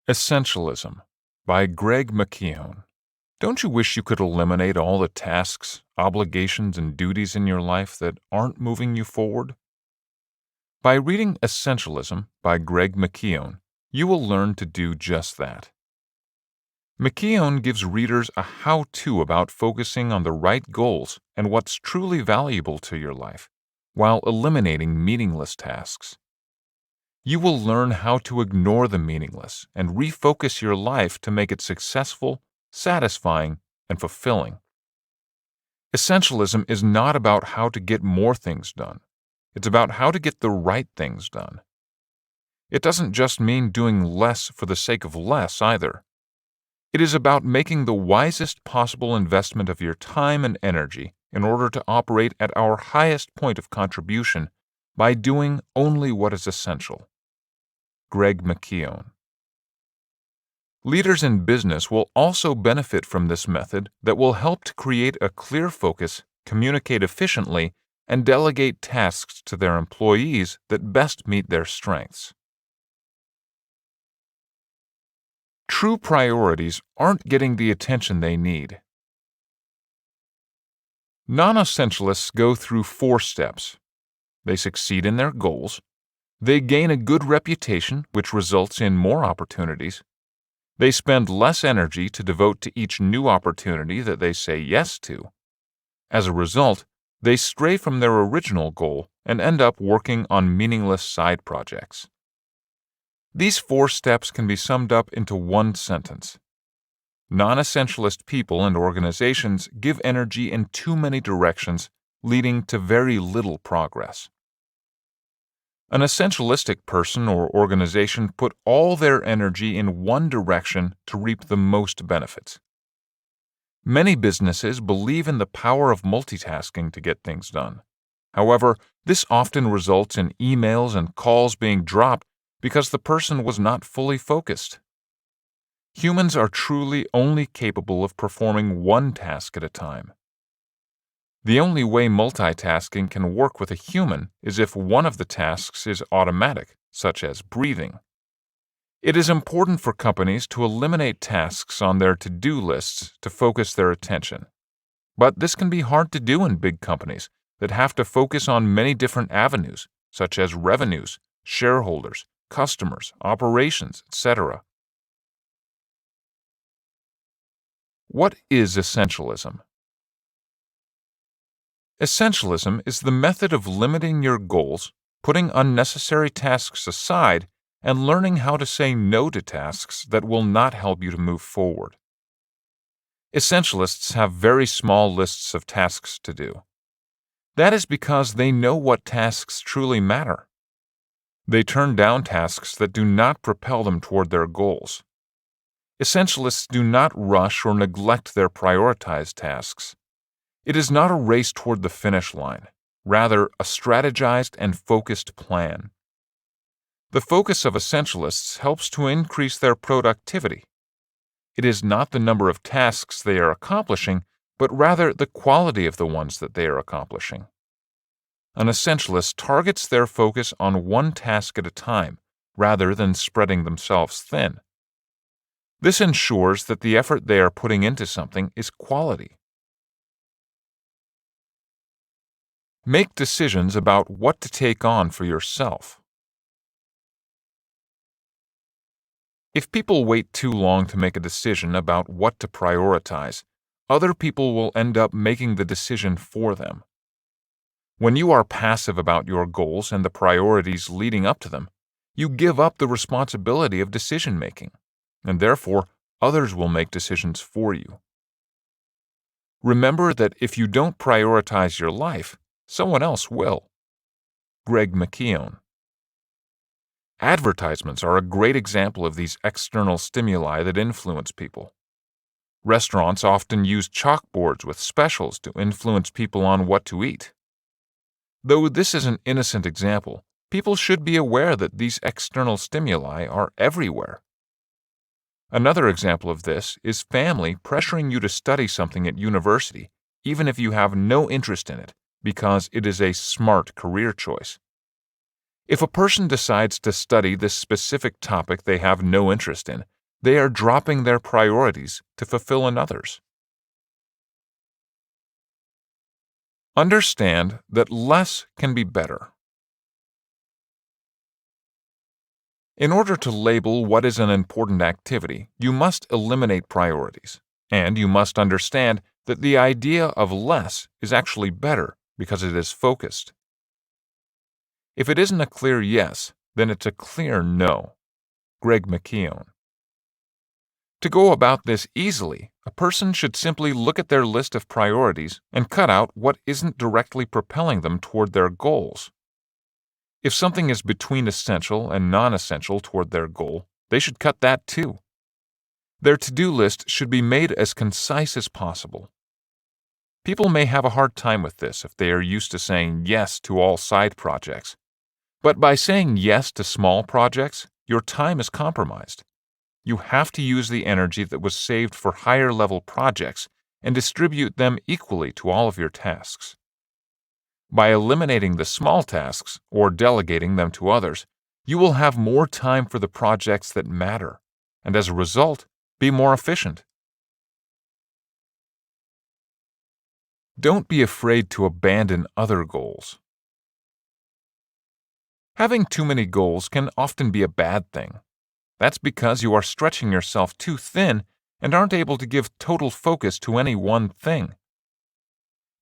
Essentialism by McKeown. Don't you wish you could eliminate all the tasks, obligations, and duties in your life that aren't moving you forward? By reading Essentialism by McKeown, you will learn to do just that. McKeown gives readers a how-to about focusing on the right goals and what's truly valuable to your life, while eliminating meaningless tasks. You will learn how to ignore the meaningless and refocus your life to make it successful, satisfying, and fulfilling. Essentialism is not about how to get more things done. It's about how to get the right things done. It doesn't just mean doing less for the sake of less either. It is about making the wisest possible investment of your time and energy in order to operate at our highest point of contribution by doing only what is essential. McKeown. Leaders in business will also benefit from this method that will help to create a clear focus, communicate efficiently, and delegate tasks to their employees that best meet their strengths. True priorities aren't getting the attention they need. Non-essentialists go through 4 steps. They succeed in their goals. They gain a good reputation, which results in more opportunities. They spend less energy to devote to each new opportunity that they say yes to. As a result, they stray from their original goal and end up working on meaningless side projects. These 4 steps can be summed up into one sentence. Non-essentialist people and organizations give energy in too many directions, leading to very little progress. An essentialistic person or organization put all their energy in one direction to reap the most benefits. Many businesses believe in the power of multitasking to get things done. However, this often results in emails and calls being dropped because the person was not fully focused. Humans are truly only capable of performing one task at a time. The only way multitasking can work with a human is if one of the tasks is automatic, such as breathing. It is important for companies to eliminate tasks on their to-do lists to focus their attention. But this can be hard to do in big companies that have to focus on many different avenues, such as revenues, shareholders, customers, operations, etc. What is essentialism? Essentialism is the method of limiting your goals, putting unnecessary tasks aside, and learning how to say no to tasks that will not help you to move forward. Essentialists have very small lists of tasks to do. That is because they know what tasks truly matter. They turn down tasks that do not propel them toward their goals. Essentialists do not rush or neglect their prioritized tasks. It is not a race toward the finish line, rather a strategized and focused plan. The focus of essentialists helps to increase their productivity. It is not the number of tasks they are accomplishing, but rather the quality of the ones that they are accomplishing. An essentialist targets their focus on one task at a time, rather than spreading themselves thin. This ensures that the effort they are putting into something is quality. Make decisions about what to take on for yourself. If people wait too long to make a decision about what to prioritize, other people will end up making the decision for them. When you are passive about your goals and the priorities leading up to them, you give up the responsibility of decision-making, and therefore others will make decisions for you. Remember that if you don't prioritize your life, someone else will. McKeown. Advertisements are a great example of these external stimuli that influence people. Restaurants often use chalkboards with specials to influence people on what to eat. Though this is an innocent example, people should be aware that these external stimuli are everywhere. Another example of this is family pressuring you to study something at university, even if you have no interest in it, because it is a smart career choice. If a person decides to study this specific topic they have no interest in, they are dropping their priorities to fulfill another's. Understand that less can be better. In order to label what is an important activity, you must eliminate priorities, and you must understand that the idea of less is actually better because it is focused. If it isn't a clear yes, then it's a clear no. McKeown. To go about this easily, a person should simply look at their list of priorities and cut out what isn't directly propelling them toward their goals. If something is between essential and non-essential toward their goal, they should cut that too. Their to-do list should be made as concise as possible. People may have a hard time with this if they are used to saying yes to all side projects. But by saying yes to small projects, your time is compromised. You have to use the energy that was saved for higher-level projects and distribute them equally to all of your tasks. By eliminating the small tasks or delegating them to others, you will have more time for the projects that matter, and as a result, be more efficient. Don't be afraid to abandon other goals. Having too many goals can often be a bad thing. That's because you are stretching yourself too thin and aren't able to give total focus to any one thing.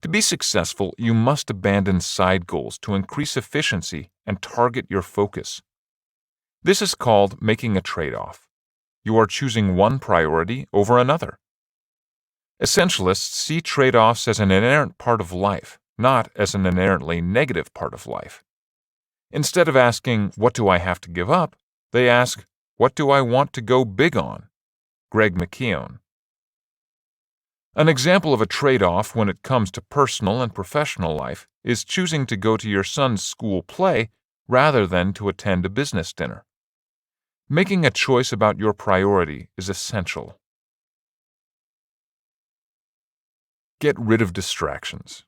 To be successful, you must abandon side goals to increase efficiency and target your focus. This is called making a trade-off. You are choosing one priority over another. Essentialists see trade-offs as an inherent part of life, not as an inherently negative part of life. Instead of asking, "What do I have to give up?" they ask, "What do I want to go big on?" McKeown. An example of a trade-off when it comes to personal and professional life is choosing to go to your son's school play rather than to attend a business dinner. Making a choice about your priority is essential. Get rid of distractions.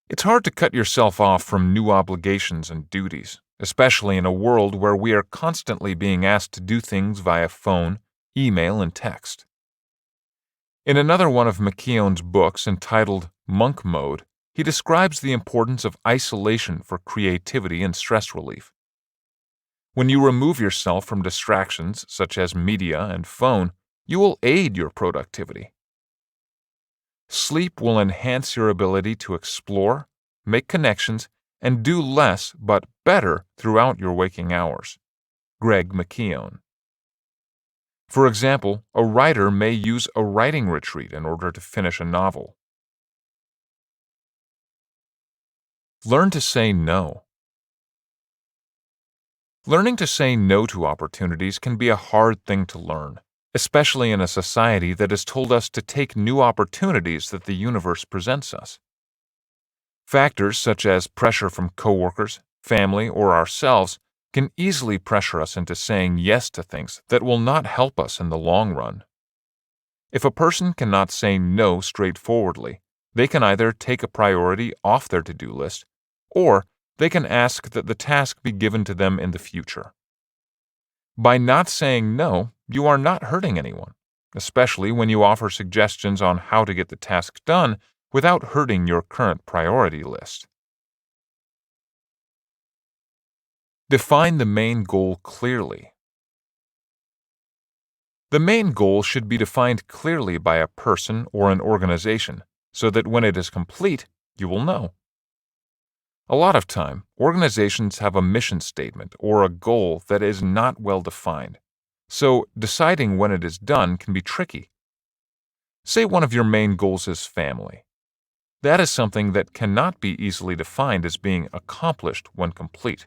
It's hard to cut yourself off from new obligations and duties, especially in a world where we are constantly being asked to do things via phone, email, and text. In another one of McKeown's books entitled Monk Mode, he describes the importance of isolation for creativity and stress relief. When you remove yourself from distractions such as media and phone, you will aid your productivity. Sleep will enhance your ability to explore, make connections, and do less but better throughout your waking hours. McKeown. For example, a writer may use a writing retreat in order to finish a novel. Learn to say no. Learning to say no to opportunities can be a hard thing to learn, especially in a society that has told us to take new opportunities that the universe presents us. Factors such as pressure from coworkers, family, or ourselves can easily pressure us into saying yes to things that will not help us in the long run. If a person cannot say no straightforwardly, they can either take a priority off their to-do list, or they can ask that the task be given to them in the future. By not saying no, you are not hurting anyone, especially when you offer suggestions on how to get the task done without hurting your current priority list. Define the main goal clearly. The main goal should be defined clearly by a person or an organization so that when it is complete, you will know. A lot of time, organizations have a mission statement or a goal that is not well defined, so deciding when it is done can be tricky. Say one of your main goals is family. That is something that cannot be easily defined as being accomplished when complete.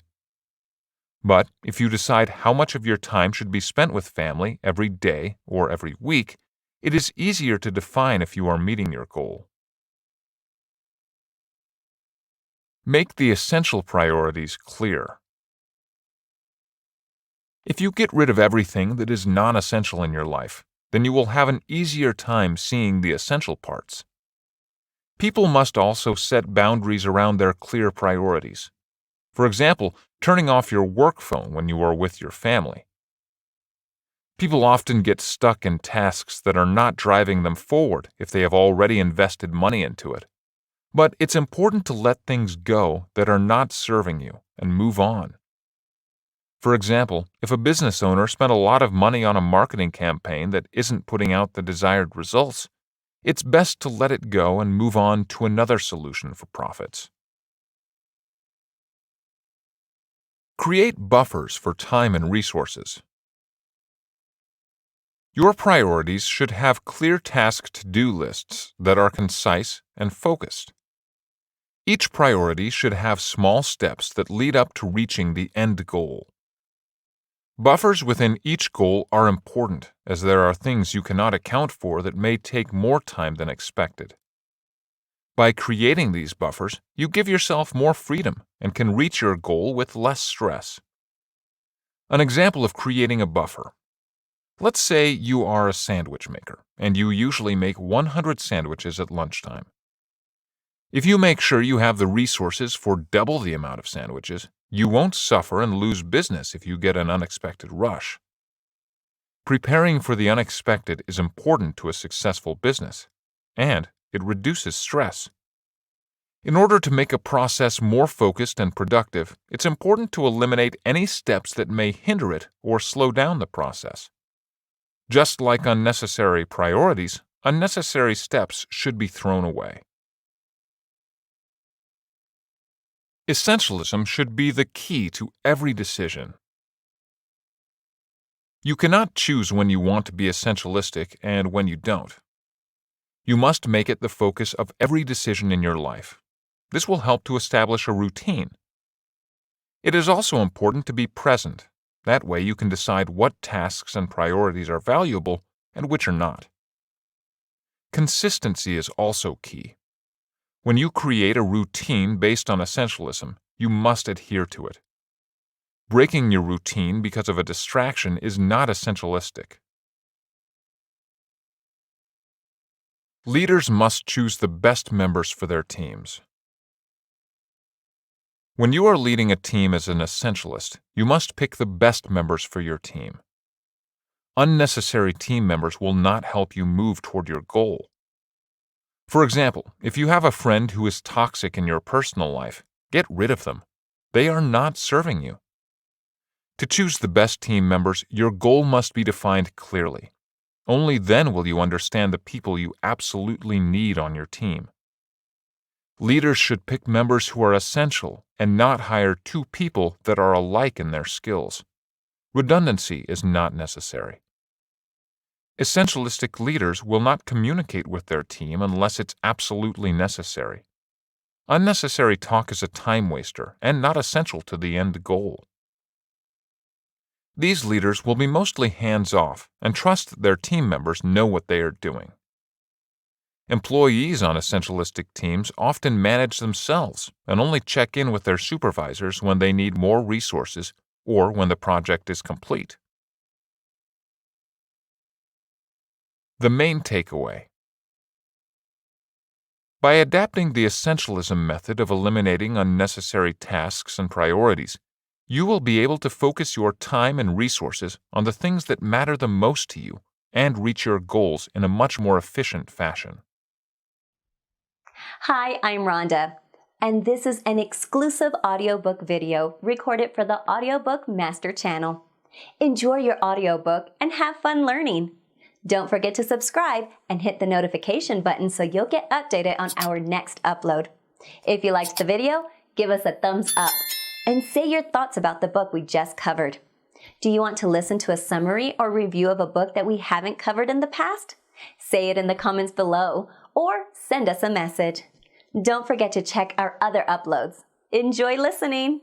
But if you decide how much of your time should be spent with family every day or every week, it is easier to define if you are meeting your goal. Make the essential priorities clear. If you get rid of everything that is non-essential in your life, then you will have an easier time seeing the essential parts. People must also set boundaries around their clear priorities. For example, turning off your work phone when you are with your family. People often get stuck in tasks that are not driving them forward if they have already invested money into it. But it's important to let things go that are not serving you and move on. For example, if a business owner spent a lot of money on a marketing campaign that isn't putting out the desired results, it's best to let it go and move on to another solution for profits. Create buffers for time and resources. Your priorities should have clear task to-do lists that are concise and focused. Each priority should have small steps that lead up to reaching the end goal. Buffers within each goal are important, as there are things you cannot account for that may take more time than expected. By creating these buffers, you give yourself more freedom and can reach your goal with less stress. An example of creating a buffer. Let's say you are a sandwich maker, and you usually make 100 sandwiches at lunchtime. If you make sure you have the resources for double the amount of sandwiches, you won't suffer and lose business if you get an unexpected rush. Preparing for the unexpected is important to a successful business, and it reduces stress. In order to make a process more focused and productive, it's important to eliminate any steps that may hinder it or slow down the process. Just like unnecessary priorities, unnecessary steps should be thrown away. Essentialism should be the key to every decision. You cannot choose when you want to be essentialistic and when you don't. You must make it the focus of every decision in your life. This will help to establish a routine. It is also important to be present. That way you can decide what tasks and priorities are valuable and which are not. Consistency is also key. When you create a routine based on essentialism, you must adhere to it. Breaking your routine because of a distraction is not essentialistic. Leaders must choose the best members for their teams. When you are leading a team as an essentialist, you must pick the best members for your team. Unnecessary team members will not help you move toward your goal. For example, if you have a friend who is toxic in your personal life, get rid of them. They are not serving you. To choose the best team members, your goal must be defined clearly. Only then will you understand the people you absolutely need on your team. Leaders should pick members who are essential and not hire two people that are alike in their skills. Redundancy is not necessary. Essentialistic leaders will not communicate with their team unless it's absolutely necessary. Unnecessary talk is a time waster and not essential to the end goal. These leaders will be mostly hands-off and trust that their team members know what they are doing. Employees on essentialistic teams often manage themselves and only check in with their supervisors when they need more resources or when the project is complete. The main takeaway. By adapting the essentialism method of eliminating unnecessary tasks and priorities, you will be able to focus your time and resources on the things that matter the most to you and reach your goals in a much more efficient fashion. Hi, I'm Rhonda, and this is an exclusive audiobook video recorded for the Audiobook Master channel. Enjoy your audiobook and have fun learning. Don't forget to subscribe and hit the notification button so you'll get updated on our next upload. If you liked the video, give us a thumbs up and say your thoughts about the book we just covered. Do you want to listen to a summary or review of a book that we haven't covered in the past? Say it in the comments below or send us a message. Don't forget to check our other uploads. Enjoy listening!